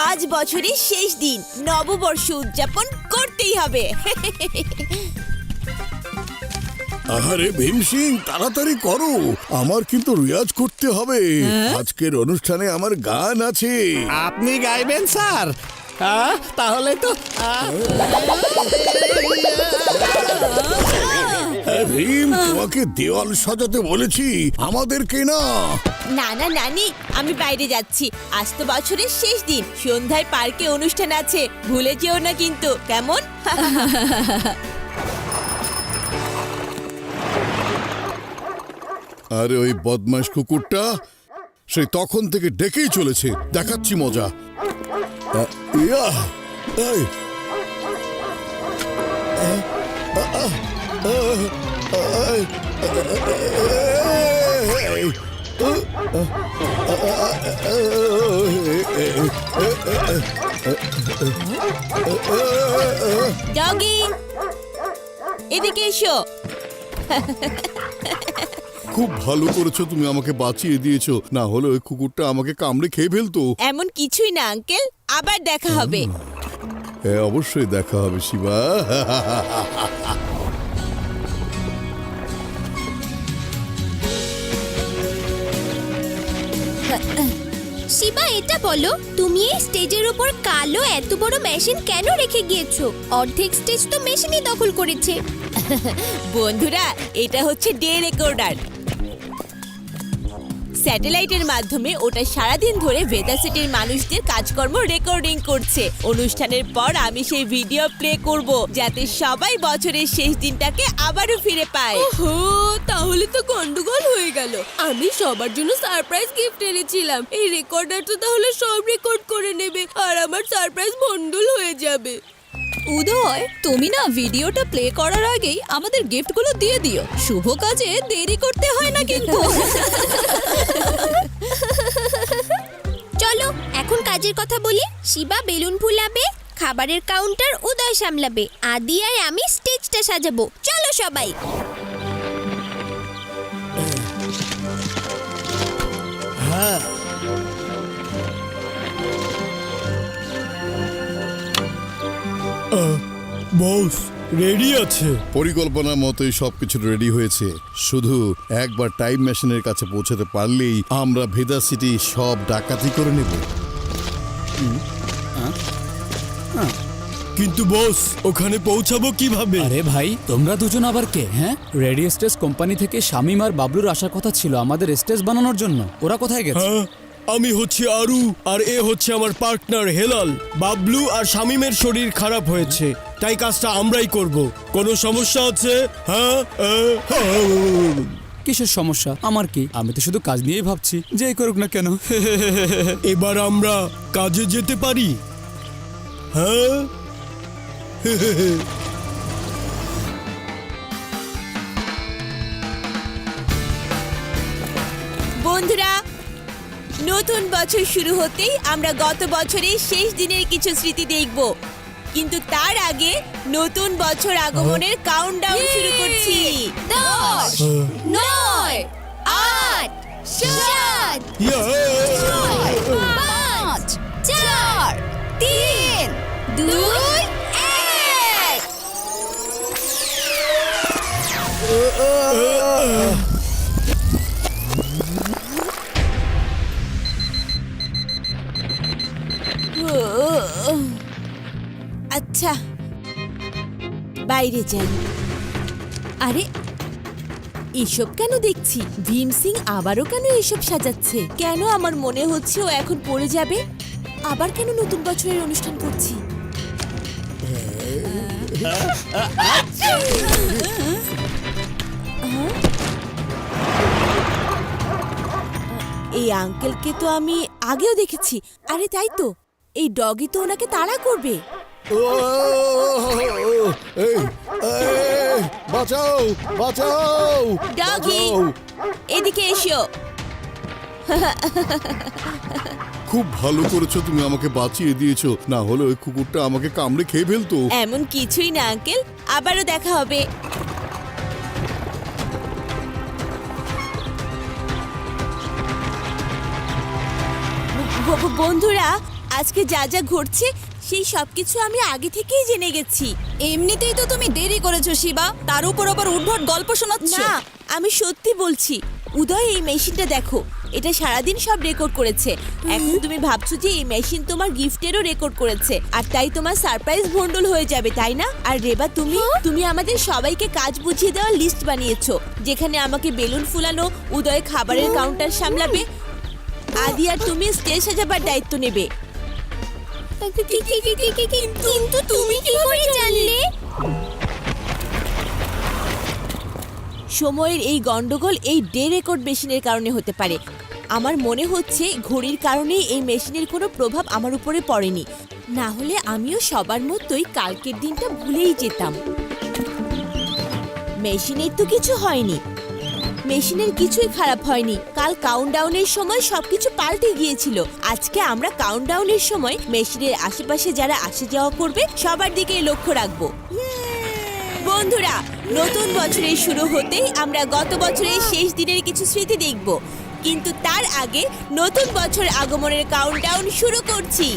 আজ বছরের শেষ দিন, নববর্ষ উদযাপন করতেই হবে। আরে ভীম সিং, তাড়াতাড়ি করো, আমার কিন্তু রিয়াজ করতে হবে। আজকের অনুষ্ঠানে আমার গান আছে। আপনি গাইবেন স্যার? তাহলে তো ভীম, তোমাকে দেওয়াল সাজাতে বলেছি, আমাদেরকে না। না না নানি, আমি বাইরে যাচ্ছি। আজ তো বছরের শেষ দিন, সন্ধ্যায় পার্কে অনুষ্ঠান আছে, ভুলে যেও না কিন্তু, কেমন? আরে ওই বদমাশ কুকুরটা সেই তখন থেকে ডেকেই চলেছে, দেখাচ্ছি মজা। ইয়া, এই, ডগি, এদিকে এসো। খুব ভালো করেছো, তুমি আমাকে বাঁচিয়ে দিয়েছো, না হলে ওই কুকুরটা আমাকে কামড়ে খেয়ে ফেলতো। এমন কিছুই না আঙ্কেল, আবার দেখা হবে। হ্যাঁ, অবশ্যই দেখা হবে শিবা। শিবা, এটা বলো, তুমি এই স্টেজের উপর কালো এত বড় মেশিন কেন রেখে গিয়েছো? অর্ধেক স্টেজ তো মেশিনই দখল করেছে। বন্ধুরা, এটা হচ্ছে ডে রেকর্ডার। স্যাটেলাইটের মাধ্যমে ওটা সারাদিন ধরে ভেদা সিটির মানুষদের কাজকর্ম রেকর্ডিং করছে। অনুষ্ঠানের পর আমি সেই ভিডিও প্লে করব, যাতে সবাই বছরের শেষ দিনটাকে আবারও ফিরে পায়। ওহো, তাহলে তো গন্ডগোল হয়ে গেল। আমি সবার জন্য সারপ্রাইজ গিফট এনেছিলাম। এই রেকর্ডার তো তাহলে সব রেকর্ড করে নেবে আর আমার সারপ্রাইজ ভন্ডুল হয়ে যাবে। উদয়, তুমি না ভিডিওটা প্লে করার আগেই আমাদের গিফটগুলো দিয়ে দিও। শুভ কাজে দেরি করতে হয় না কিন্তু। চলো এখন কাজের কথা বলি। শিবা বেলুন ফুলাবে, খাবারের কাউন্টার উদয় সামলাবে, আদি আর আমি স্টেজটা সাজাবো। চলো সবাই। বস রেডি আছে। পরিকল্পনার মতোই সবকিছু রেডি হয়েছে, শুধু একবার টাইম মেশিনের কাছে পৌঁছাতে পারলেই আমরা ভেদা সিটি সব ডাকাতি করে নেব। কিন্তু বস, ওখানে পৌঁছাবো কিভাবে? আরে ভাই, তোমরা দুজন আবার কে? হ্যাঁ, রেডিও স্টেজ কোম্পানি থেকে শামিম আর বাবলুর আসার কথা ছিল আমাদের স্টেজ বানানোর জন্য। ওরা কোথায় গেছে? হ্যাঁ, আমি হচ্ছে আরু আর এ হচ্ছে আমার পার্টনার হেলাল। বাবলু আর শামিমের শরীর খারাপ হয়েছে, তাই কাজটা আমরাই করব। কোনো সমস্যা আছে? হ্যাঁ, কিসের সমস্যা? আমার কি? আমি তো শুধু কাজ নিয়েই ভাবছি, যে করুক না কেন। এবার আমরা কাজে যেতে পারি। হ্যাঁ, বন্ধুরা, নতুন বছর শুরু হতেই আমরা গত বছরের শেষ দিনের কিছু স্মৃতি দেখব, কিন্তু তার আগে নতুন বছর আগমনের কাউন্টডাউন শুরু করছি। 10, 9, 8, 7, 5, 4, 3, 2, 1। আচ্ছা, বাইরে যাই। আরে, এসব কেন দেখছি? ভীম সিং আবারও কেন এসব সাজাচ্ছে? কেন আমার মনে হচ্ছে ও এখন পড়ে যাবে? আবার কেন নতুন বছরের অনুষ্ঠান করছি? এই আঙ্কেলকে তো আমি আগেও দেখেছি। আরে তাই তো, এই ডগি তো ওনাকে তাড়া করবে। এই, বাঁচাও, বাঁচাও, ডগি, বাঁচাও। এদিকে এসো। খুব ভালো করেছো, তুমি আমাকে বাঁচিয়ে দিয়েছো, না হলে ওই কুকুরটা আমাকে কামড়ে খেয়ে ফেলতো। এমন কিছুই না আঙ্কেল, আবারও দেখা হবে। বন্ধুরা, আজকে যা যা ঘটছে সেই সবকিছু আমি আগে থেকেই জেনে গেছি। এমনিতেই তো তুমি দেরি করেছো শিবা, তার উপর আবার উদ্ভট গল্প শোনাচ্ছ। না, আমি সত্যি বলছি। উদয়, এই মেশিনটা দেখো, এটা সারাদিন সব রেকর্ড করেছে। এখন তুমি ভাবছো যে এই মেশিন তোমার গিফটেরও রেকর্ড করেছে, আর তাই তোমার সারপ্রাইজ ভন্ডল হয়ে যাবে, তাই না? আর রেবা, তুমি আমাদের সবাইকে কাজ বুঝিয়ে দেওয়ার লিস্ট বানিয়েছো, যেখানে আমাকে বেলুন ফুলানো, উদয় খাবারের কাউন্টার সামলাবে, আদি আর তুমি স্টেজ সাজাবার দায়িত্ব নেবে। কিন্তু তুমি কি করে জানলে? সময়ের এই গন্ডগোল এই ডে রেকর্ড মেশিনের কারণে হতে পারে। আমার মনে হচ্ছে ঘড়ির কারণেই এই মেশিনের কোনো প্রভাব আমার উপরে পড়েনি, না হলে আমিও সবার মতোই কালকের দিনটা ভুলেই যেতাম। মেশিনের তো কিছু হয়নি, মেশিনের কিছুই খারাপ হয়নি। কাল কাউন্টডাউনের সময় সবকিছু পাল্টে গিয়েছিল। আজকে আমরা কাউন্টডাউনের সময় মেশিনের আশেপাশে যারা আসে যাওয়া করবে সবার দিকে লক্ষ্য রাখবো। বন্ধুরা, নতুন বছরের শুরু হতেই আমরা গত বছরের শেষ দিনের কিছু স্মৃতি দেখব, কিন্তু তার আগে নতুন বছর আগমনের কাউন্টডাউন শুরু করছি।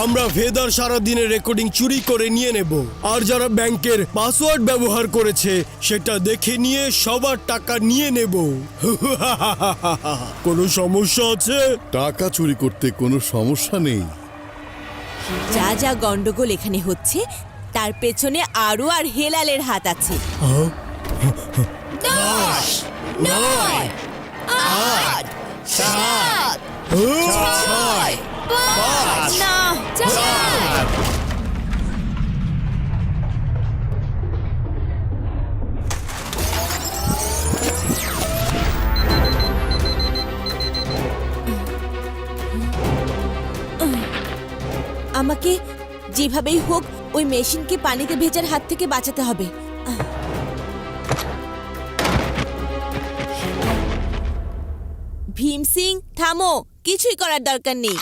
আমরা ভেদার সারা দিনের রেকর্ডিং চুরি করে নিয়ে নেব, আর যারা ব্যাংকের পাসওয়ার্ড ব্যবহার করেছে সেটা দেখে নিয়ে সবার টাকা নিয়ে নেব। কোনো সমস্যা আছে? টাকা চুরি করতে কোনো সমস্যা নেই। যা যা গন্ডগোল এখানে হচ্ছে তার পেছনে আরু আর হেলালের হাত আছে। 10, 9, 8, 7, 6, 5, না, 4। আমাকে যেভাবেই হোক ওই মেশিনকে পানিতে ভেজার হাত থেকে বাঁচাতে হবে। ভীম সিং, থামো, কিছুই করার দরকার নেই।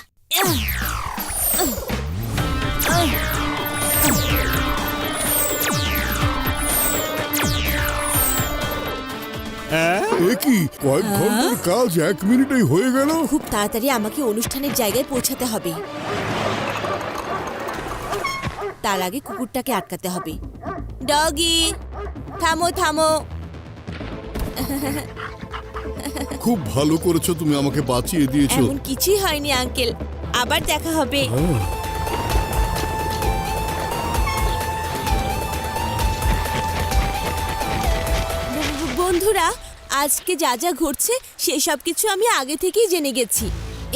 এ কি, কয়েক ঘন্টার কাজ 1 মিনিটেই হয়ে গেল? খুব তাড়াতাড়ি আমাকে অনুষ্ঠানের জায়গায় পৌঁছাতে হবে। তার আগে কুকুরটাকে আটকাতে হবে। ডগি, থামো থামো। খুব ভালো করেছো, তুমি আমাকে বাঁচিয়ে দিয়েছো। এমন কিছুই হয়নি আঙ্কেল, আবার দেখা হবে। বন্ধুরা, আজকে যা যা ঘটছে সেসব কিছু আমি আগে থেকেই জেনে গেছি।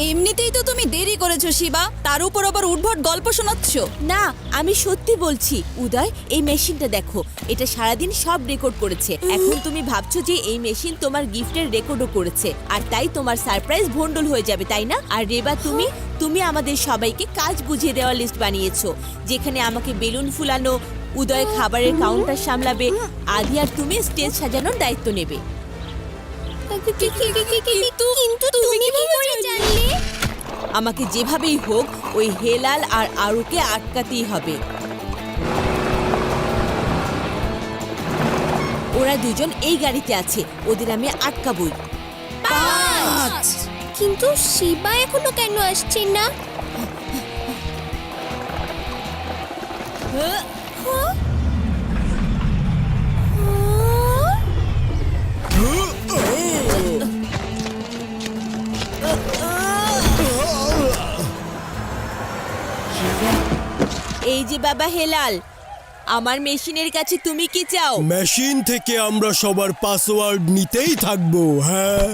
এমনিতেই তো তুমি দেরি করেছো শিবা, তার উপর আবার উদ্ভট গল্প শোনাচ্ছ। না, আমি সত্যি বলছি। উদয়, এই মেশিনটা দেখো, এটা সারাদিন সব রেকর্ড করেছে। এখন তুমি ভাবছো যে এই মেশিন তোমার গিফটের রেকর্ডও করেছে, আর তাই তোমার সারপ্রাইজ ভন্ডল হয়ে যাবে, তাই না? আর রেবা, তুমি আমাদের সবাইকে কাজ বুঝিয়ে দেওয়ার লিস্ট বানিয়েছো, যেখানে আমাকে বেলুন ফুলানো, উদয় খাবারের কাউন্টার সামলাবে, আদি আর তুমি স্টেজ সাজানোর দায়িত্ব নেবে। কিন্তু তুমি কি করে জানলে? আমাকে যেভাবেই হোক ওই হেলাল আর আরুকে আটকাতেই হবে। ওরা দুজন এই গাড়িতে আছে, ওদের আমি আটকাবই। 5। কিন্তু শিবা এখনো কেন আসছে না? হ্যাঁ? এই যে বাবা হেলাল, আমার মেশিনের কাছে তুমি কি চাও? মেশিন থেকে আমরা সবার পাসওয়ার্ড নিতেই থাকবো। হ্যাঁ,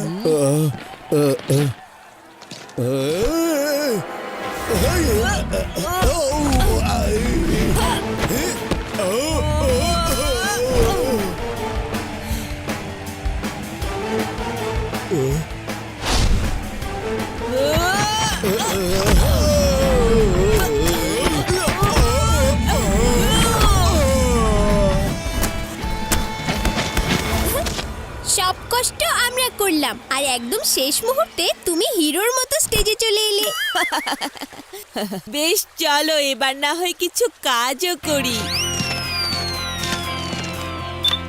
সব কষ্ট আমরা করলাম, আর একদম শেষ মুহূর্তে তুমি হিরোর মতো স্টেজে চলে এলে। বেশ, চলো এবার না হয় কিছু কাজও করি।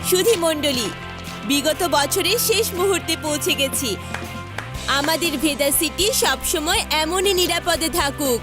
সুধী মণ্ডলী, বিগত বছরের শেষ মুহূর্তে পৌঁছে গেছি। আমাদের ভেদা সিটি সবসময় এমনই নিরাপদে থাকুক।